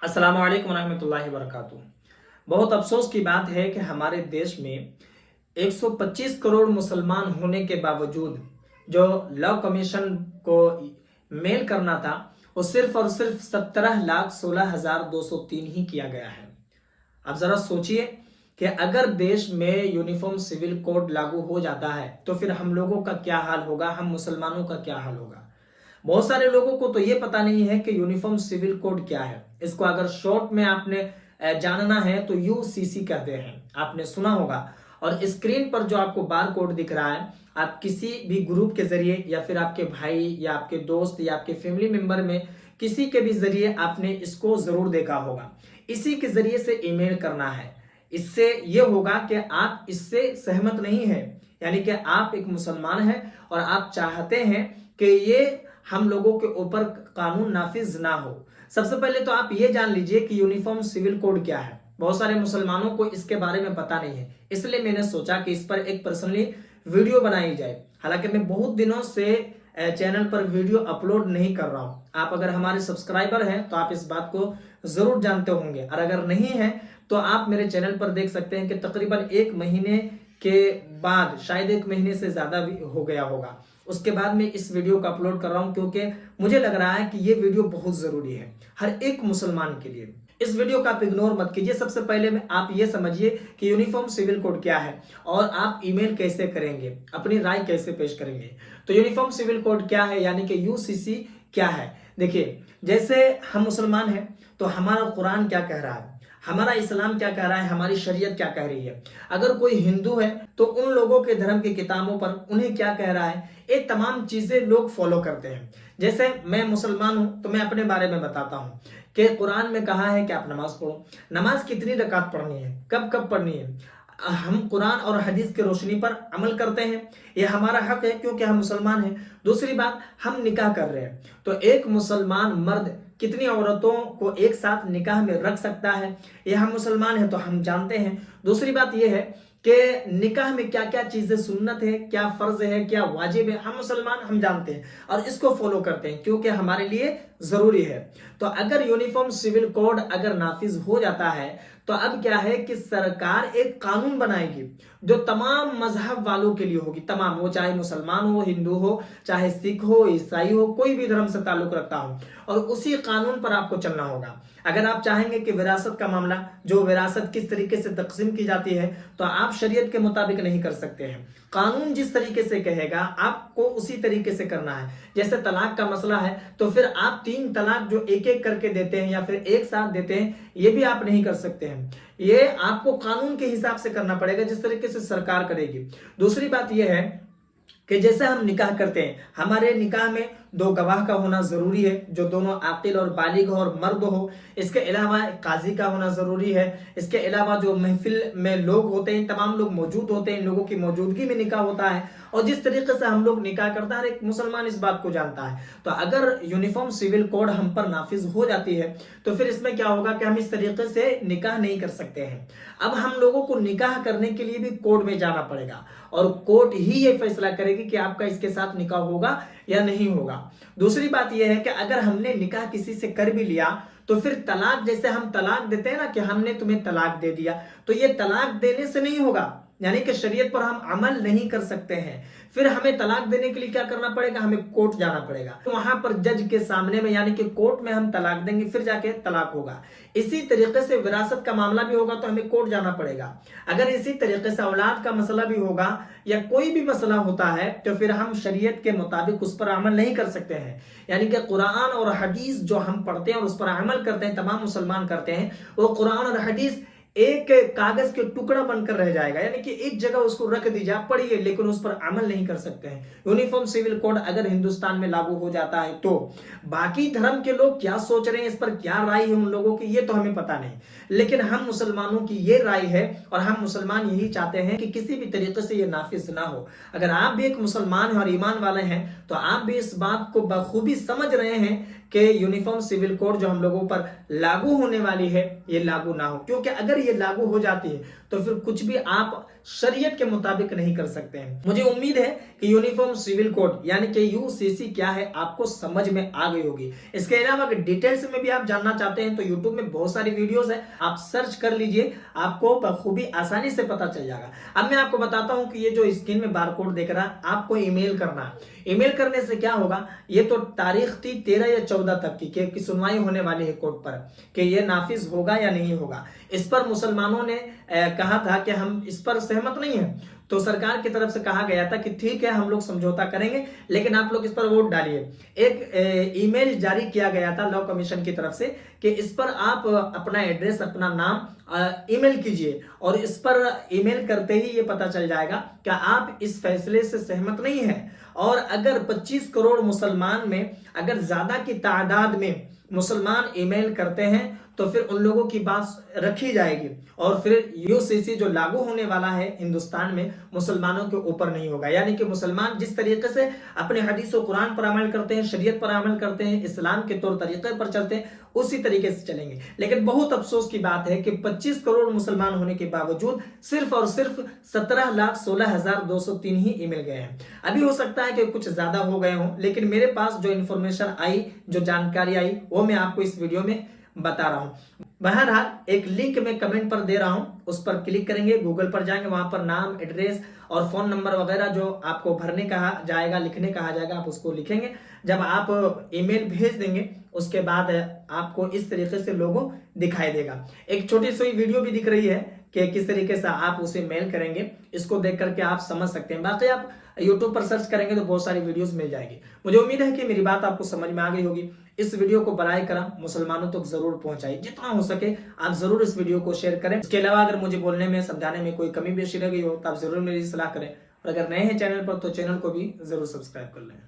अस्सलामु अलैकुम रहमतुल्लाहि वबरकातुहू। बहुत अफसोस की बात है कि हमारे देश में 125 करोड़ मुसलमान होने के बावजूद जो लॉ कमीशन को मेल करना था वो सिर्फ और सिर्फ 17,16,203 ही किया गया है। अब जरा सोचिए कि अगर देश में यूनिफॉर्म सिविल कोड लागू हो जाता है तो फिर हम लोगों का क्या हाल होगा, हम मुसलमानों का क्या हाल होगा। बहुत सारे लोगों को तो ये पता नहीं है कि यूनिफॉर्म सिविल कोड क्या है। इसको अगर शॉर्ट में आपने जानना है तो यूसीसी कहते हैं, आपने सुना होगा। और स्क्रीन पर जो आपको बार कोड दिख रहा है, आप किसी भी ग्रुप के जरिए या फिर आपके भाई या आपके दोस्त या आपके फैमिली मेंबर में किसी के भी जरिए आपने इसको जरूर देखा होगा। इसी के जरिए से ईमेल करना है। इससे यह होगा कि आप इससे सहमत नहीं है, यानी कि आप एक मुसलमान हैं और आप चाहते हैं कि ये हम लोगों के ऊपर कानून नाफिज ना हो। सबसे पहले तो आप ये जान लीजिए कि यूनिफॉर्म सिविल कोड क्या है। बहुत सारे मुसलमानों को इसके बारे में पता नहीं है, इसलिए मैंने सोचा कि इस पर एक पर्सनली वीडियो बनाई जाए। हालांकि मैं बहुत दिनों से चैनल पर वीडियो अपलोड नहीं कर रहा हूं। आप अगर हमारे सब्सक्राइबर हैं तो आप इस बात को जरूर जानते होंगे, और अगर नहीं है तो आप मेरे चैनल पर देख सकते हैं कि तकरीबन 1 महीने के बाद, शायद 1 महीने से ज्यादा भी हो गया होगा, उसके बाद मैं इस वीडियो को अपलोड कर रहा हूं, क्योंकि मुझे लग रहा है कि ये वीडियो बहुत जरूरी है हर एक मुसलमान के लिए। इस वीडियो को आप इग्नोर मत कीजिए। सबसे पहले में आप ये समझिए कि यूनिफॉर्म सिविल कोड क्या है और आप ईमेल कैसे करेंगे, अपनी राय कैसे पेश करेंगे। तो यूनिफॉर्म सिविल कोड क्या है, यानी कि यूसीसी क्या है। देखिए, जैसे हम मुसलमान हैं तो हमारा कुरान क्या कह रहा है, हमारा इस्लाम क्या कह रहा है, हमारी शरीयत क्या कह रही है। अगर कोई हिंदू है तो उन लोगों के धर्म की किताबों पर उन्हें क्या कह रहा है, ये तमाम चीजें लोग फॉलो करते हैं। जैसे मैं मुसलमान हूं तो मैं अपने बारे में बताता हूं कि कुरान में कहा है कि आप नमाज पढ़ो। नमाज कितनी रकात पढ़नी है, कब कब पढ़नी है, हम कुरान और हदीस की रोशनी पर अमल करते हैं, यह हमारा हक है क्योंकि हम मुसलमान हैं। दूसरी बात, हम निकाह कर रहे हैं तो एक मुसलमान मर्द कितनी औरतों को एक साथ निकाह में रख सकता है, यह हम मुसलमान हैं तो हम जानते हैं। दूसरी बात यह है कि निकाह में क्या क्या चीजें सुन्नत है, क्या फर्ज है, क्या वाजिब है, हम मुसलमान हम जानते हैं और इसको फॉलो करते हैं क्योंकि हमारे लिए जरूरी है। तो अगर यूनिफॉर्म सिविल कोड अगर नाफिज हो जाता है तो अब क्या है कि सरकार एक कानून बनाएगी जो तमाम मजहब वालों के लिए होगी। तमाम, वो चाहे मुसलमान हो, हिंदू हो, चाहे सिख हो, ईसाई हो, कोई भी धर्म से ताल्लुक रखता हो, और उसी कानून पर आपको चलना होगा। अगर आप चाहेंगे कि विरासत का मामला, जो विरासत किस तरीके से तकसीम की जाती है, तो आप शरीयत के मुताबिक नहीं कर सकते हैं। कानून जिस तरीके से कहेगा आपको उसी तरीके से करना है। जैसे तलाक का मसला है तो फिर आप 3 तलाक जो एक एक करके देते हैं या फिर एक साथ देते हैं, ये भी आप नहीं कर सकते हैं। ये आपको कानून के हिसाब से करना पड़ेगा जिस तरीके से सरकार करेगी। दूसरी बात यह है कि जैसे हम निकाह करते हैं, हमारे निकाह में 2 गवाह का होना जरूरी है जो दोनों आकिल और बालिग हो और मर्द हो। इसके अलावा काजी का होना जरूरी है। इसके अलावा जो महफिल में लोग होते हैं, तमाम लोग मौजूद होते हैं, इन लोगों की मौजूदगी में निकाह होता है। और जिस तरीके से हम लोग निकाह करता है, हर एक मुसलमान इस बात को जानता है। तो अगर यूनिफॉर्म सिविल कोड हम पर नाफिज हो जाती है तो फिर इसमें क्या होगा कि हम इस तरीके से निकाह नहीं कर सकते हैं। अब हम लोगों को निकाह करने के लिए भी कोर्ट में जाना पड़ेगा और कोर्ट ही ये फैसला करेगी कि आपका इसके साथ निकाह होगा या नहीं होगा। दूसरी बात यह है कि अगर हमने निकाह किसी से कर भी लिया तो फिर तलाक, जैसे हम तलाक देते हैं ना कि हमने तुम्हें तलाक दे दिया, तो ये तलाक देने से नहीं होगा, यानी कि शरीयत पर हम अमल नहीं कर सकते हैं। फिर हमें तलाक देने के लिए क्या करना पड़ेगा, हमें कोर्ट जाना पड़ेगा। तो वहां पर जज के सामने में, यानी कि कोर्ट में हम तलाक देंगे, फिर जाके तलाक होगा। इसी तरीके से विरासत का मामला भी होगा तो हमें कोर्ट जाना पड़ेगा। अगर इसी तरीके से औलाद का मसला भी होगा या कोई भी मसला होता है तो फिर हम शरीयत के मुताबिक उस पर अमल नहीं कर सकते हैं। यानी कि कुरान और हदीस जो हम पढ़ते हैं और उस पर अमल करते हैं, तमाम मुसलमान करते हैं, वो कुरान और हदीस एक कागज के टुकड़ा बनकर रह जाएगा, यानी कि एक जगह उसको रख दीजिए, आप पढ़िए लेकिन उस पर अमल नहीं कर सकते हैं। यूनिफॉर्म सिविल कोड अगर हिंदुस्तान में लागू हो जाता है तो बाकी धर्म के लोग क्या सोच रहे हैं, इस पर क्या राय है उन लोगों की, ये तो हमें पता नहीं, लेकिन हम मुसलमानों की ये राय है और हम मुसलमान यही चाहते हैं कि किसी भी तरीके से ये नाफिज ना हो। अगर आप भी एक मुसलमान हैं और ईमान वाले हैं तो आप भी इस बात को बखूबी समझ रहे हैं कि यूनिफॉर्म सिविल कोड जो हम लोगों पर लागू होने वाली है ये लागू ना हो, क्योंकि अगर ये लागू हो जाती है तो फिर कुछ भी आप शरीयत के मुताबिक नहीं कर सकते हैं। मुझे उम्मीद है कि यूनिफॉर्म सिविल कोड यानी कि यूसीसी क्या है आपको समझ में आ गई होगी। इसके अलावा अगर डिटेल्स में भी आप जानना चाहते हैं तो यूट्यूब में बहुत सारी वीडियोस है, आप सर्च कर लीजिए, आपको बखूबी आसानी से पता चल जाएगा। अब मैं आपको बताता हूं कि ये जो स्क्रीन में बारकोड दिख रहा है आपको ईमेल करना है। ईमेल करने से क्या होगा, ये तो तारीख थी 13 या 14 तक की सुनवाई होने वाली है कोर्ट पर कि ये नाफिज होगा या नहीं होगा। इस पर मुसलमानों ने कहा था कि हम इस पर सहमत नहीं है, तो सरकार की तरफ से कहा गया था कि ठीक है हम लोग समझौता करेंगे लेकिन आप लोग इस पर वोट डालिए। एक ईमेल जारी किया गया था लॉ कमीशन की तरफ से कि इस पर आप अपना एड्रेस, अपना नाम ईमेल कीजिए और इस पर ईमेल करते ही ये पता चल जाएगा कि आप इस फैसले से सहमत नहीं है। और अगर 25 करोड़ मुसलमान में अगर ज्यादा की तादाद में मुसलमान ईमेल करते हैं तो फिर उन लोगों की बात रखी जाएगी और फिर यूसीसी जो लागू होने वाला है हिंदुस्तान में मुसलमानों के ऊपर नहीं होगा। यानी कि मुसलमान जिस तरीके से अपने हदीस और कुरान पर अमल करते हैं, शरीयत पर अमल करते हैं, इस्लाम के तौर तरीके पर चलते हैं, उसी तरीके से चलेंगे। लेकिन बहुत अफसोस की बात है कि 25 करोड़ मुसलमान होने के बावजूद सिर्फ और सिर्फ 17,16,203 ही ईमेल गए हैं। अभी हो सकता है कि कुछ ज्यादा हो गए हों, लेकिन मेरे पास जो इंफॉर्मेशन आई, जो जानकारी आई, वो मैं आपको इस वीडियो में बता रहा हूं। बहरहाल एक लिंक मैं कमेंट पर दे रहा हूं, उस पर क्लिक करेंगे, गूगल पर जाएंगे, वहां पर नाम, एड्रेस और फोन नंबर वगैरह जो आपको भरने कहा जाएगा, लिखने कहा जाएगा, आप उसको लिखेंगे। जब आप ईमेल भेज देंगे उसके बाद आपको इस तरीके से लोगो दिखाई देगा। एक छोटी सी वीडियो भी दिख रही है कि किस तरीके से आप उसे मेल करेंगे, इसको देख करके आप समझ सकते हैं। बाकी आप यूट्यूब पर सर्च करेंगे तो बहुत सारी वीडियोस मिल जाएगी। मुझे उम्मीद है कि मेरी बात आपको समझ में आ गई होगी। इस वीडियो को बराए करम मुसलमानों तक जरूर पहुंचाइए, जितना हो सके आप जरूर इस वीडियो को शेयर करें। इसके अलावा अगर मुझे बोलने में, समझाने में कोई कमी पेशी रह गई हो तो आप जरूर मेरी सलाह करें और अगर नए हैं चैनल पर तो चैनल को भी जरूर सब्सक्राइब कर लें।